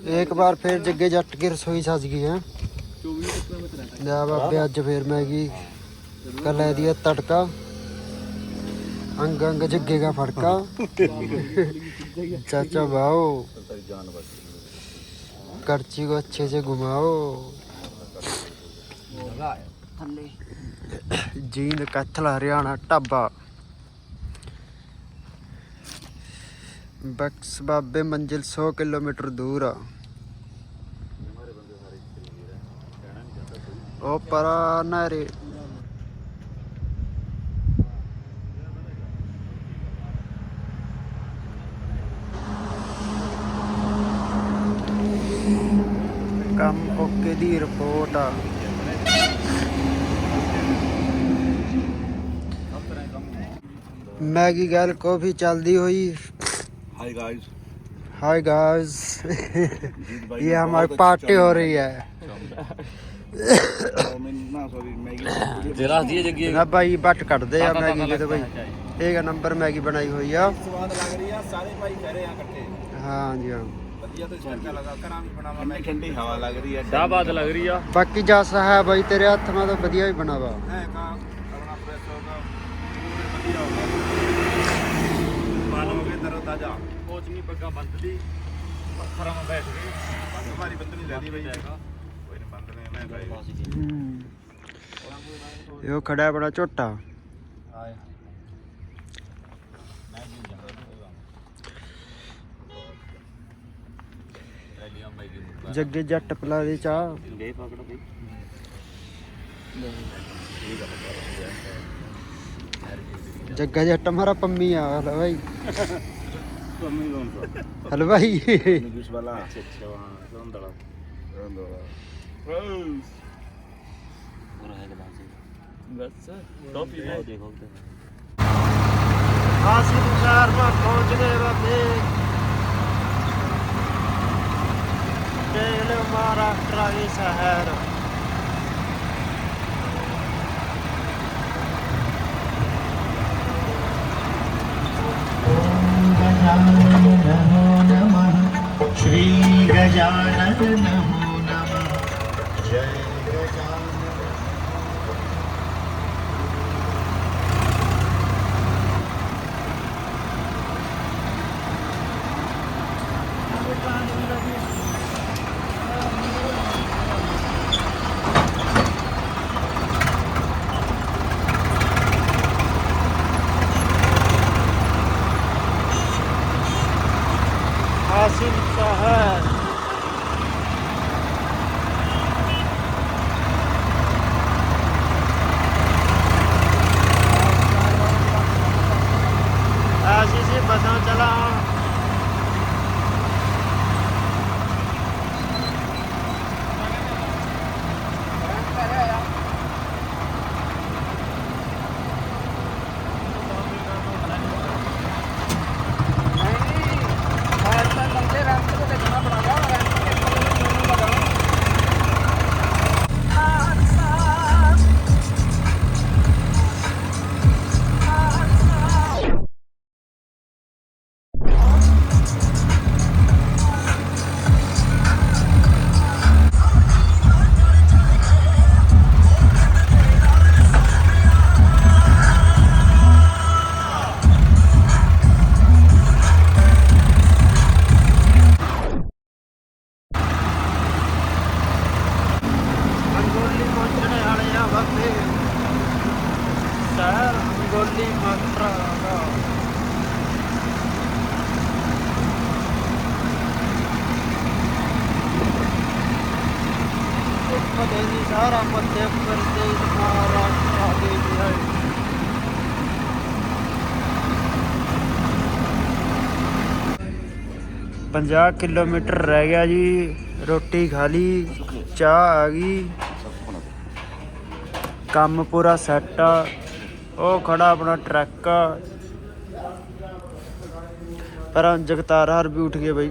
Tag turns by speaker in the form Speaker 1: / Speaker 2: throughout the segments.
Speaker 1: एक बार फिर जग्गे जट की रसोई सज गई है। ले बाबे अज फिर मैगी का लै दिया तड़का, अंग अंग जग्गे का फड़का। चाचा भाओ करची को अच्छे से घुमाओ। जींद कैथल हरियाणा ढाबा बक्स बाबे मंजिल 100 किलोमीटर दूर आ। ओ परा नारे कम ओके दी रिपोर्ट आ। मैगी गैल कॉफी चलती हुई। हाय गाइस ये हमारी पार्टी हो रही है। ना भाई बट कट दे यार मैगी के तो भाई एक नंबर मैगी बनाई हुई है। हाँ जी हाँ
Speaker 2: ठंडी हवा लग रही है,
Speaker 3: क्या बात लग रही है।
Speaker 1: बाकी जैसा है भाई तेरे हाथ में तो बढ़िया ही बना हुआ।
Speaker 3: पक्का बंद दी पत्थर में बैठ गई हमारी बंदनी ले दी भाई कोई नहीं बंद नहीं मैं
Speaker 1: यो खड़ा है बड़ा छोटा। जग्गे जट पिला दी चाह। जग्गा जट हमारा पम्मी आ भाई। हेलो भाई हासिल शहर में पहुंच गए बाबे। देख लो महाराष्ट्र के शहर।
Speaker 4: नमो नमः श्री गजानन नमो नमः जय गजानन।
Speaker 1: हासिल शहर ऐसी से बसा चला। सारा मध्य प्रदेश महाराष्ट्र आगे भी है। 50 किलोमीटर रह गया जी। रोटी खा ली, चाह आ गई, काम पूरा सैट आ। ਉਹ खड़ा अपना ट्रक पर जगतार हर भी उठ गए भाई।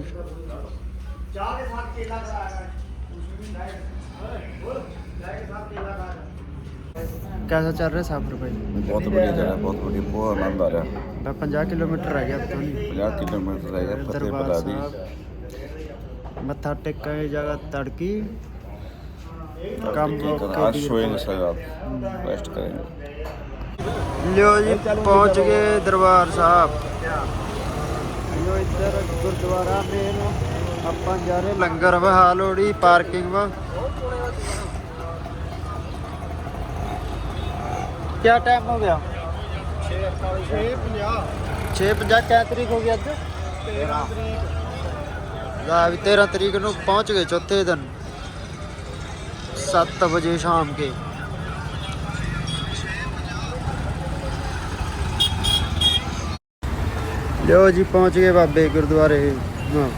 Speaker 1: कैसा चल रहा है सफर भाई?
Speaker 2: बहुत बढ़िया चल रहा है, बहुत बढ़िया, बहुत आनंद आ रहा है।
Speaker 1: 50 किलोमीटर रह गया अब तो नहीं।
Speaker 2: 50 किलोमीटर रह गया। फतेहपुर आदि
Speaker 1: मत्था टेकांगे जगह तड़की काम
Speaker 2: आज सोएंगे सर आप रेस्ट करेंगे।
Speaker 1: लियो जी पहुंच गए दरबार साहब। लियो इधर गुरुद्वारा मेन ਆਪਾਂ ਜਾ ਰਹੇ ਲੰਗਰ ਵਾ ਹਾਲੋੜੀ ਪਾਰਕਿੰਗ ਵਾ। क्या टाइम हो गया? 6:50 क्या तरीक हो गई अज? 13 तरीक ਨੂੰ ਪਹੁੰਚ ਗਏ ਚੌਥੇ ਦਿਨ 7 बजे शाम के। लो जी पहुंच गए बाबे गुरुद्वारे। हाँ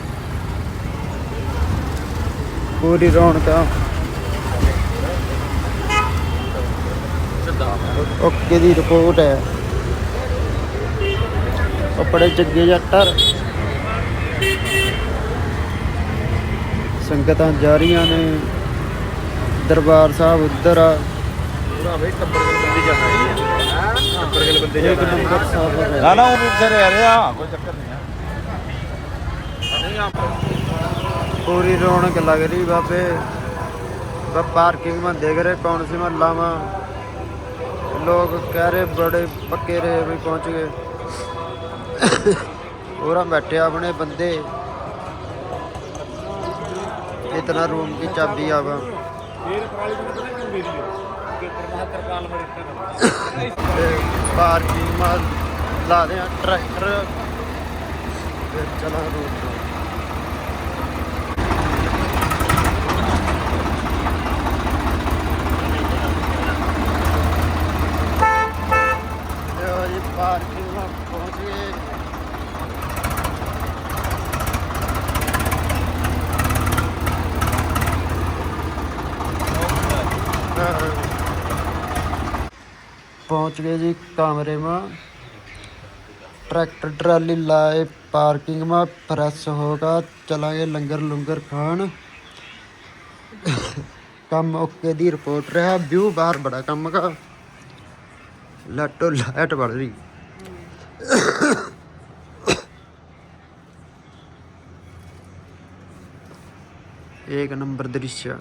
Speaker 1: पूरी रौनक ओके दी रिपोर्ट है। कपड़े जग्गे जट्टर संगत जा रही ने दरबार साहब उधर आ।
Speaker 2: ना ना वो पीछे रह रहे हैं, कोई चक्कर नहीं है।
Speaker 1: पूरी रौनक लग रही बाबे। पार्किंग में देख रहे कौन सी महला में लोग कह रहे बड़े पक्के रहे भी पहुंच गए। और बैठे अपने बंदे इतना रूम की चाबी आवा। पार्किंग में ला दे ट्रैक्टर फिर चला रूम। पार्किंग में पहुंच गए। पहुंच गए जी कमरे में। ट्रैक्टर ट्राली लाए पार्किंग में फ्रेश होगा चलांगे लंगर लुंगर खान। कम ओके दी रिपोर्ट रहा। व्यू बाहर बड़ा कम का लाटो लाइट बढ़ रही। एक नंबर दृश्य।